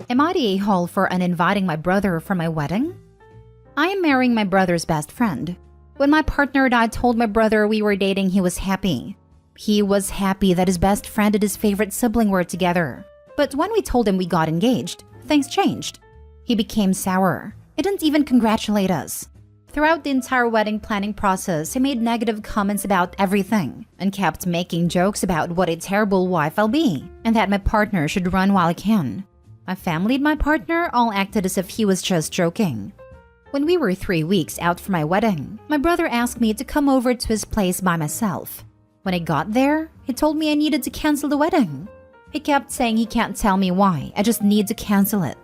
Am I the a-hole for uninviting my brother for my wedding? I am marrying my brother's best friend. When my partner and I told my brother we were dating, he was happy. He was happy that his best friend and his favorite sibling were together. But when we told him we got engaged, things changed. He became sour. He didn't even congratulate us. Throughout the entire wedding planning process, he made negative comments about everything and kept making jokes about what a terrible wife I'll be and that my partner should run while I can. My family and my partner all acted as if he was just joking. When we were 3 weeks out from my wedding, my brother asked me to come over to his place by myself. When I got there, he told me I needed to cancel the wedding. He kept saying he can't tell me why, I just need to cancel it.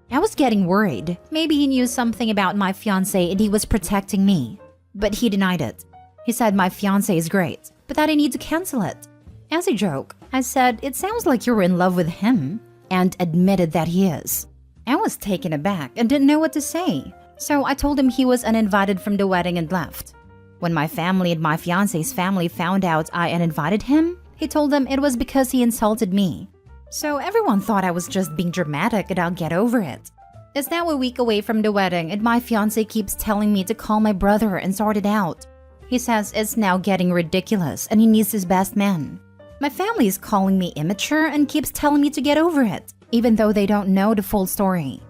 I was getting worried. Maybe he knew something about my fiancé and he was protecting me. But he denied it. He said my fiancé is great, but that I need to cancel it. As a joke, I said, it sounds like you're in love with him, and admitted that he is. I was taken aback and didn't know what to say, so I told him he was uninvited from the wedding and left. When my family and my fiancé's family found out I uninvited him, he told them it was because he insulted me. So everyone thought I was just being dramatic and I'll get over it. It's now a week away from the wedding and my fiancé keeps telling me to call my brother and sort it out. He says it's now getting ridiculous and he needs his best man. My family is calling me immature and keeps telling me to get over it, even though they don't know the full story.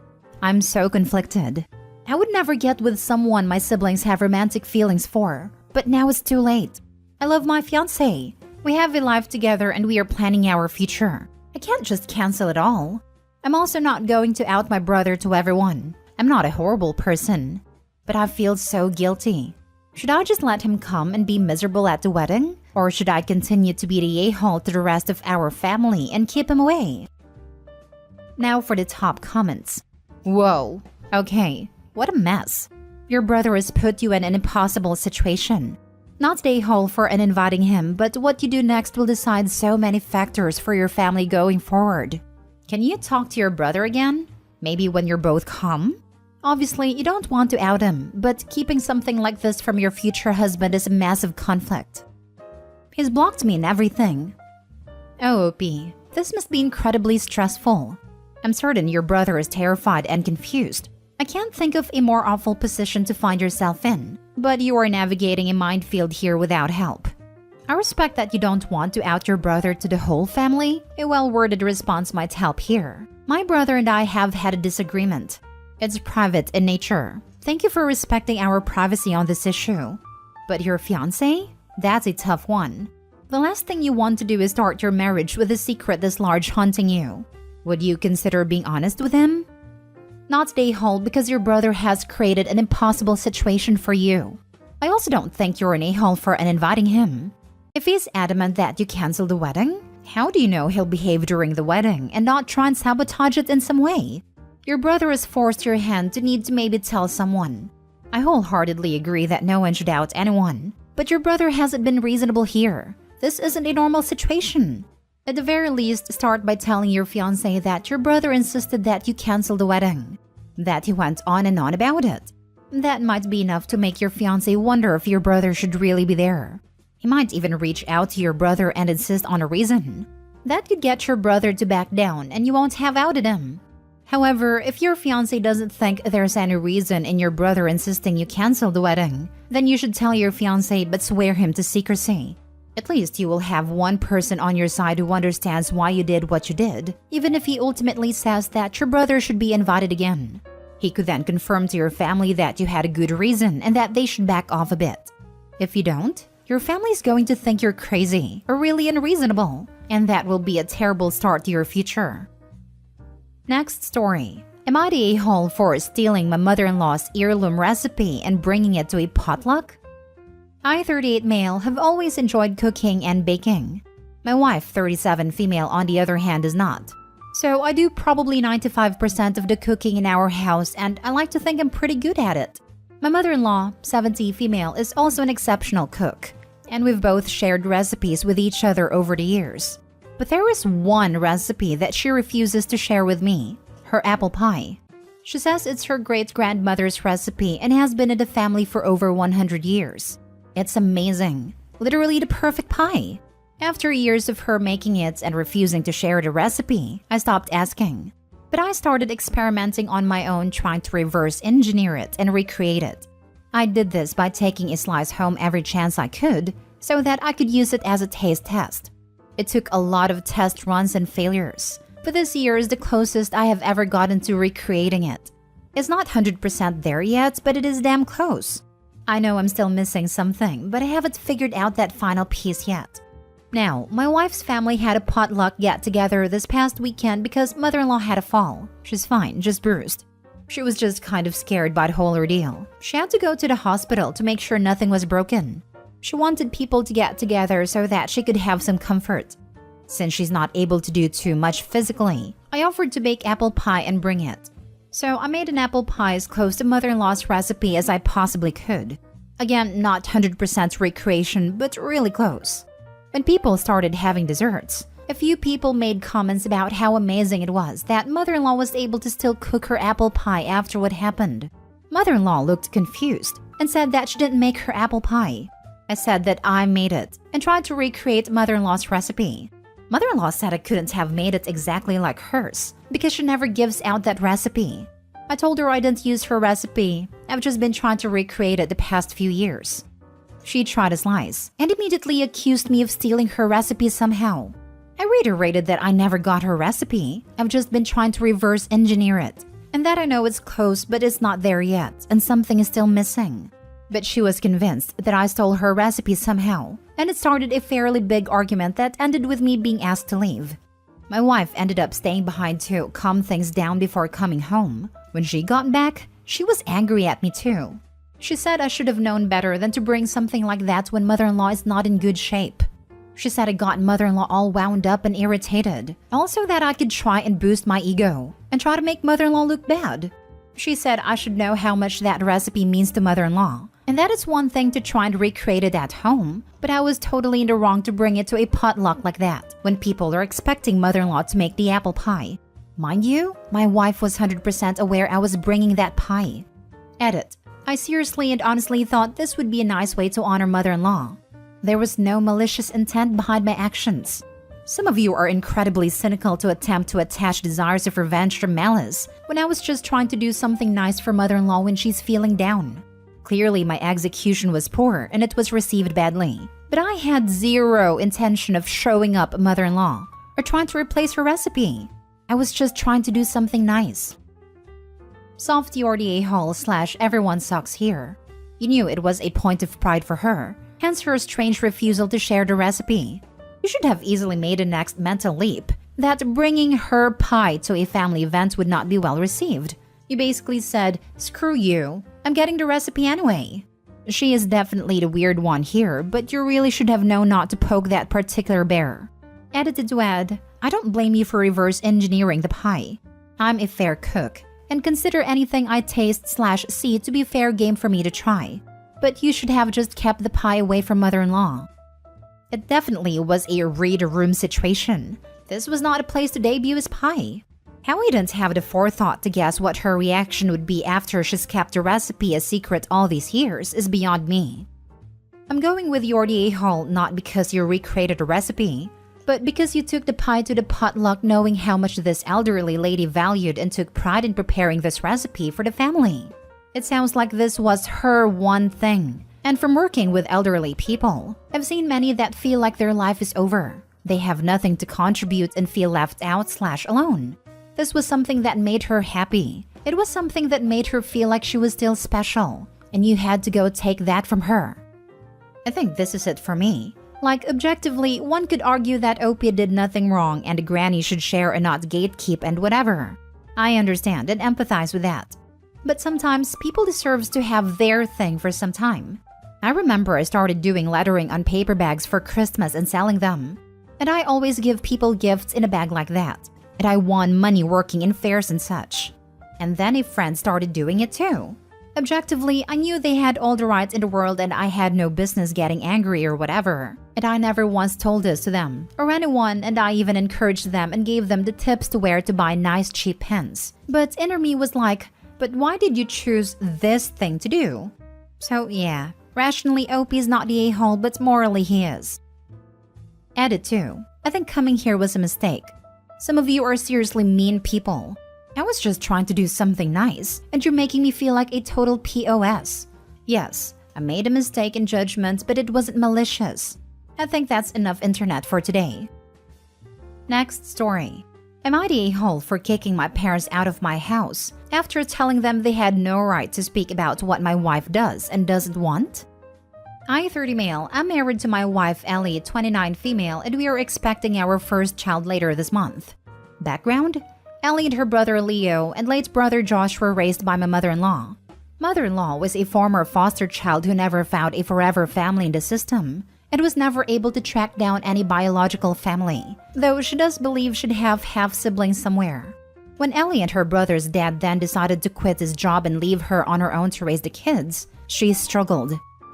I'm so conflicted. I would never get with someone my siblings have romantic feelings for, but now it's too late. I love my fiancé. We have a life together and we are planning our future. I can't just cancel it all. I'm also not going to out my brother to everyone. I'm not a horrible person. But I feel so guilty. Should I just let him come and be miserable at the wedding? Or should I continue to be the a-hole to the rest of our family and keep him away? Now for the top comments. Whoa. Okay. What a mess. Your brother has put you in an impossible situation. Not the a-hole for uninviting him, but what you do next will decide so many factors for your family going forward. Can you talk to your brother again? Maybe when you're both calm? Obviously, you don't want to out him, but keeping something like this from your future husband is a massive conflict. He's blocked me and everything. Oh, OP, this must be incredibly stressful. I'm certain your brother is terrified and confused. I can't think of a more awful position to find yourself in, but you are navigating a minefield here without help. I respect that you don't want to out your brother to the whole family. A well-worded response might help here. My brother and I have had a disagreement. It's private in nature. Thank you for respecting our privacy on this issue. But your fiancé? That's a tough one. The last thing you want to do is start your marriage with a secret this large haunting you. Would you consider being honest with him? Not the a-hole because your brother has created an impossible situation for you. I also don't think you're an a-hole for uninviting him. If he's adamant that you cancel the wedding, how do you know he'll behave during the wedding and not try and sabotage it in some way? Your brother has forced your hand to need to maybe tell someone. I wholeheartedly agree that no one should out anyone, but your brother hasn't been reasonable here. This isn't a normal situation. At the very least, start by telling your fiancé that your brother insisted that you cancel the wedding, that he went on and on about it. That might be enough to make your fiancé wonder if your brother should really be there. He might even reach out to your brother and insist on a reason. That could get your brother to back down and you won't have outed him. However, if your fiancé doesn't think there's any reason in your brother insisting you cancel the wedding, then you should tell your fiancé but swear him to secrecy. At least you will have one person on your side who understands why you did what you did, even if he ultimately says that your brother should be invited again. He could then confirm to your family that you had a good reason and that they should back off a bit. If you don't, your family is going to think you're crazy or really unreasonable, and that will be a terrible start to your future. Next story. Am I the a-hole for stealing my mother-in-law's heirloom recipe and bringing it to a potluck? I, 38 male, have always enjoyed cooking and baking. My wife, 37 female, on the other hand, does not. So I do probably 95% of the cooking in our house and I like to think I'm pretty good at it. My mother-in-law, 70 female, is also an exceptional cook, and we've both shared recipes with each other over the years. But there is one recipe that she refuses to share with me, her apple pie. She says it's her great-grandmother's recipe and has been in the family for over 100 years. It's amazing. Literally the perfect pie. After years of her making it and refusing to share the recipe, I stopped asking. But I started experimenting on my own, trying to reverse engineer it and recreate it. I did this by taking a slice home every chance I could so that I could use it as a taste test. It took a lot of test runs and failures, but this year is the closest I have ever gotten to recreating it. It's not 100% there yet, but it is damn close. I know I'm still missing something, but I haven't figured out that final piece yet. Now, my wife's family had a potluck get-together this past weekend because mother-in-law had a fall. She's fine, just bruised. She was just kind of scared by the whole ordeal. She had to go to the hospital to make sure nothing was broken. She wanted people to get together so that she could have some comfort. Since she's not able to do too much physically, I offered to bake apple pie and bring it. So I made an apple pie as close to mother-in-law's recipe as I possibly could. Again, not 100% recreation, but really close. When people started having desserts, a few people made comments about how amazing it was that mother-in-law was able to still cook her apple pie after what happened. Mother-in-law looked confused and said that she didn't make her apple pie. I said that I made it and tried to recreate mother-in-law's recipe. Mother-in-law said I couldn't have made it exactly like hers because she never gives out that recipe. I told her I didn't use her recipe. I've just been trying to recreate it the past few years. She tried a slice and immediately accused me of stealing her recipe somehow. I reiterated that I never got her recipe. I've just been trying to reverse engineer it, and that I know it's close but it's not there yet and something is still missing. But she was convinced that I stole her recipe somehow, and it started a fairly big argument that ended with me being asked to leave. My wife ended up staying behind to calm things down before coming home. When she got back, she was angry at me too. She said I should have known better than to bring something like that when mother-in-law is not in good shape. She said I got mother-in-law all wound up and irritated. Also that I could try and boost my ego and try to make mother-in-law look bad. She said I should know how much that recipe means to mother-in-law, and that it's one thing to try and recreate it at home, but I was totally in the wrong to bring it to a potluck like that when people are expecting mother-in-law to make the apple pie. Mind you, my wife was 100% aware I was bringing that pie. Edit. I seriously and honestly thought this would be a nice way to honor mother-in-law. There was no malicious intent behind my actions. Some of you are incredibly cynical to attempt to attach desires of revenge to malice when I was just trying to do something nice for mother-in-law when she's feeling down. Clearly, my execution was poor and it was received badly. But I had zero intention of showing up mother-in-law or trying to replace her recipe. I was just trying to do something nice. Softy or the a-hole / everyone sucks here. You knew it was a point of pride for her, hence her strange refusal to share the recipe. You should have easily made a next mental leap that bringing her pie to a family event would not be well received. You basically said, screw you, I'm getting the recipe anyway. She is definitely the weird one here, but you really should have known not to poke that particular bear. Edited to add, I don't blame you for reverse engineering the pie. I'm a fair cook, and consider anything I taste / see to be fair game for me to try. But you should have just kept the pie away from mother-in-law. It definitely was a read-a-room situation. This was not a place to debut as pie. How we didn't have the forethought to guess what her reaction would be after she's kept the recipe a secret all these years is beyond me. I'm going with your a-hole not because you recreated a recipe, but because you took the pie to the potluck knowing how much this elderly lady valued and took pride in preparing this recipe for the family. It sounds like this was her one thing. And from working with elderly people, I've seen many that feel like their life is over. They have nothing to contribute and feel left out / alone. This was something that made her happy. It was something that made her feel like she was still special, and you had to go take that from her. I think this is it for me. Like, objectively, one could argue that Opie did nothing wrong and a granny should share and not gatekeep and whatever. I understand and empathize with that. But sometimes people deserve to have their thing for some time. I remember I started doing lettering on paper bags for Christmas and selling them. And I always give people gifts in a bag like that. And I won money working in fairs and such. And then a friend started doing it too. Objectively, I knew they had all the rights in the world and I had no business getting angry or whatever. And I never once told this to them or anyone, and I even encouraged them and gave them the tips to where to buy nice cheap pens. But inner me was like, but why did you choose this thing to do? So yeah, rationally Opie's not the a-hole, but morally he is. Edit 2. I think coming here was a mistake. Some of you are seriously mean people. I was just trying to do something nice, and you're making me feel like a total POS. Yes, I made a mistake in judgment, but it wasn't malicious. I think that's enough internet for today. Next story. Am I the a-hole for kicking my parents out of my house after telling them they had no right to speak about what my wife does and doesn't want? I, 30 male, am married to my wife Ellie, 29 female, and we are expecting our first child later this month. Background? Ellie and her brother Leo and late brother Josh were raised by my mother-in-law. Mother-in-law was a former foster child who never found a forever family in the system and was never able to track down any biological family, though she does believe she'd have half-siblings somewhere. When Ellie and her brother's dad then decided to quit his job and leave her on her own to raise the kids, she struggled.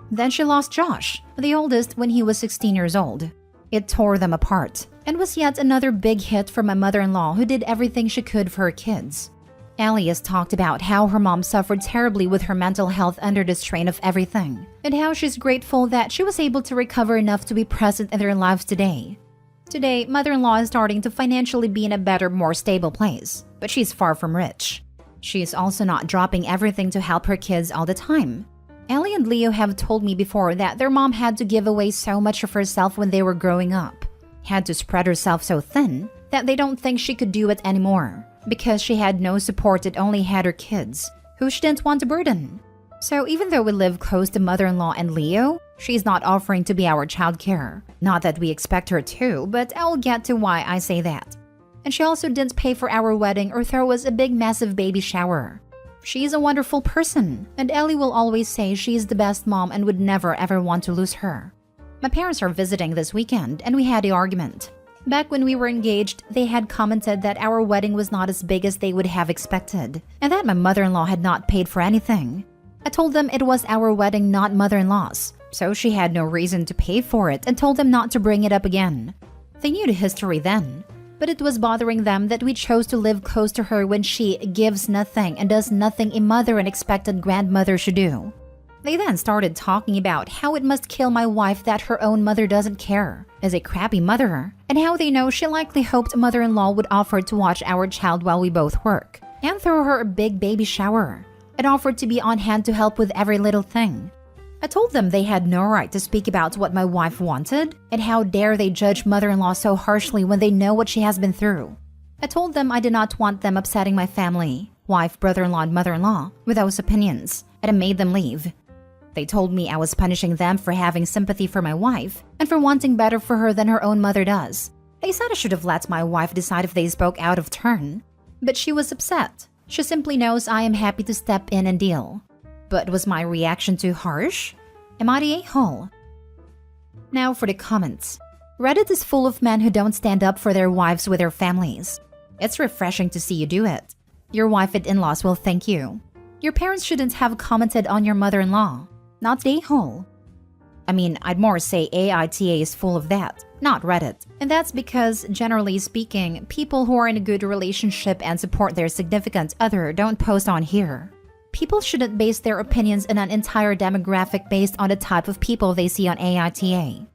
Then she lost Josh, the oldest, when he was 16 years old. It tore them apart and was yet another big hit for my mother-in-law, who did everything she could for her kids. Ellie has talked about how her mom suffered terribly with her mental health under the strain of everything, and how she's grateful that she was able to recover enough to be present in their lives today. Today, mother-in-law is starting to financially be in a better, more stable place, but she's far from rich. She's also not dropping everything to help her kids all the time. Ellie and Leo have told me before that their mom had to give away so much of herself when they were growing up, had to spread herself so thin that they don't think she could do it anymore, because she had no support and only had her kids, who she didn't want to burden. So even though we live close to mother-in-law and Leo, she's not offering to be our childcare. Not that we expect her to, but I'll get to why I say that. And she also didn't pay for our wedding or throw us a big massive baby shower. She's a wonderful person, and Ellie will always say she's the best mom and would never ever want to lose her. My parents are visiting this weekend, and we had the argument. Back when we were engaged, they had commented that our wedding was not as big as they would have expected, and that my mother-in-law had not paid for anything. I told them it was our wedding, not mother-in-law's, so she had no reason to pay for it and told them not to bring it up again. They knew the history then, but it was bothering them that we chose to live close to her when she gives nothing and does nothing a mother and expected grandmother should do. They then started talking about how it must kill my wife that her own mother doesn't care, is a crappy mother, and how they know she likely hoped mother-in-law would offer to watch our child while we both work, and throw her a big baby shower, and offered to be on hand to help with every little thing. I told them they had no right to speak about what my wife wanted, and how dare they judge mother-in-law so harshly when they know what she has been through. I told them I did not want them upsetting my family, wife, brother-in-law, and mother-in-law, with those opinions, and I made them leave. They told me I was punishing them for having sympathy for my wife and for wanting better for her than her own mother does. They said I should have let my wife decide if they spoke out of turn. But she was upset. She simply knows I am happy to step in and deal. But was my reaction too harsh? Am I the a-hole? Now for the comments. Reddit is full of men who don't stand up for their wives with their families. It's refreshing to see you do it. Your wife and in-laws will thank you. Your parents shouldn't have commented on your mother-in-law. Not the a-hole. I mean, I'd more say AITA is full of that, not Reddit. And that's because, generally speaking, people who are in a good relationship and support their significant other don't post on here. People shouldn't base their opinions on an entire demographic based on the type of people they see on AITA.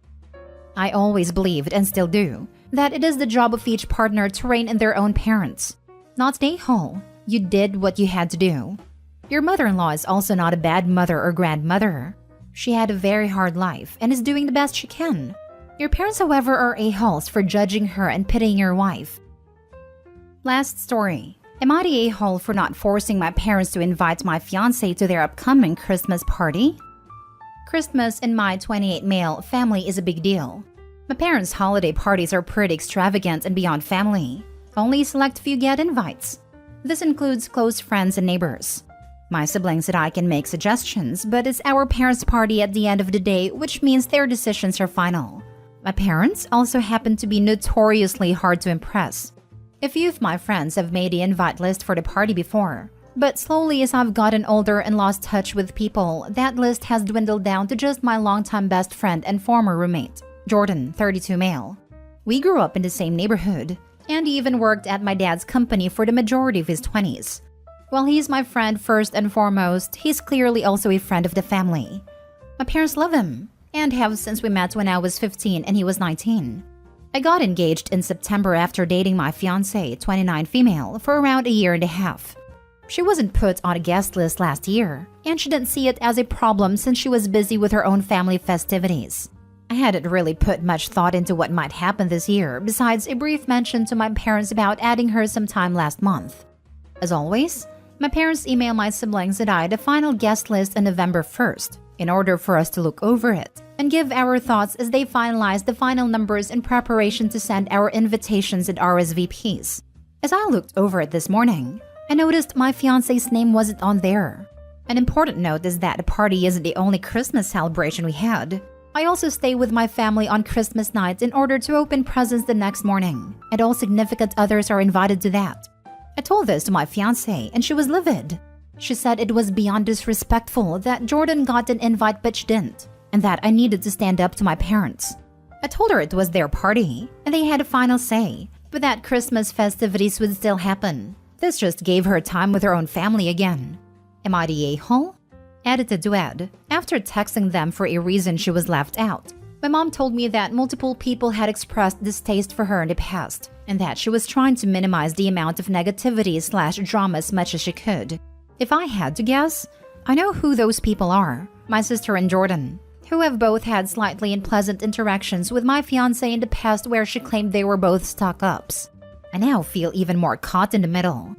I always believed, and still do, that it is the job of each partner to rein in their own parents. Not the a-hole. You did what you had to do. Your mother-in-law is also not a bad mother or grandmother. She had a very hard life and is doing the best she can. Your parents, however, are a-holes for judging her and pitying your wife. Last story. Am I the a-hole for not forcing my parents to invite my fiancé to their upcoming Christmas party? Christmas in my 28 male family is a big deal. My parents' holiday parties are pretty extravagant and beyond family. Only a select few get invites. This includes close friends and neighbors. My siblings and I can make suggestions, but it's our parents' party at the end of the day, which means their decisions are final. My parents also happen to be notoriously hard to impress. A few of my friends have made the invite list for the party before, but slowly as I've gotten older and lost touch with people, that list has dwindled down to just my longtime best friend and former roommate, Jordan, 32 male. We grew up in the same neighborhood, and he even worked at my dad's company for the majority of his 20s. While he's my friend first and foremost, he's clearly also a friend of the family. My parents love him, and have since we met when I was 15 and he was 19. I got engaged in September after dating my fiancé, 29 female, for around a year and a half. She wasn't put on a guest list last year, and she didn't see it as a problem since she was busy with her own family festivities. I hadn't really put much thought into what might happen this year, besides a brief mention to my parents about adding her sometime last month. As always, my parents emailed my siblings and I the final guest list on November 1st, in order for us to look over it and give our thoughts as they finalized the final numbers in preparation to send our invitations and RSVPs. As I looked over it this morning, I noticed my fiancé's name wasn't on there. An important note is that the party isn't the only Christmas celebration we had. I also stay with my family on Christmas night in order to open presents the next morning, and all significant others are invited to that. I told this to my fiancé and she was livid. She said it was beyond disrespectful that Jordan got an invite but she didn't, and that I needed to stand up to my parents. I told her it was their party, and they had a final say, but that Christmas festivities would still happen. This just gave her time with her own family again. Am I the a-hole? Edited to add, after texting them for a reason she was left out, my mom told me that multiple people had expressed distaste for her in the past, and that she was trying to minimize the amount of negativity/drama as much as she could. If I had to guess, I know who those people are, my sister and Jordan, who have both had slightly unpleasant interactions with my fiancé in the past where she claimed they were both stuck-ups. I now feel even more caught in the middle.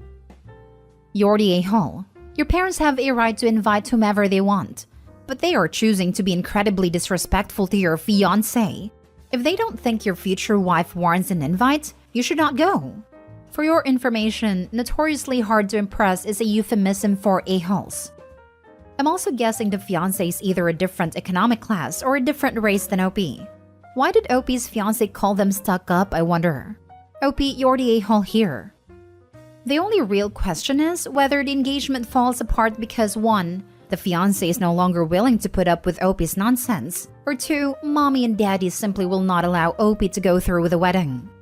You're the a-hole. Your parents have a right to invite whomever they want, but they are choosing to be incredibly disrespectful to your fiancé. If they don't think your future wife warrants an invite, you should not go. For your information, notoriously hard to impress is a euphemism for a-holes. I'm also guessing the fiancé is either a different economic class or a different race than Opie. Why did Opie's fiancé call them stuck up, I wonder? Opie, you're the a-hole here. The only real question is whether the engagement falls apart because 1. The fiancé is no longer willing to put up with Opie's nonsense, or 2. Mommy and Daddy simply will not allow Opie to go through with the wedding.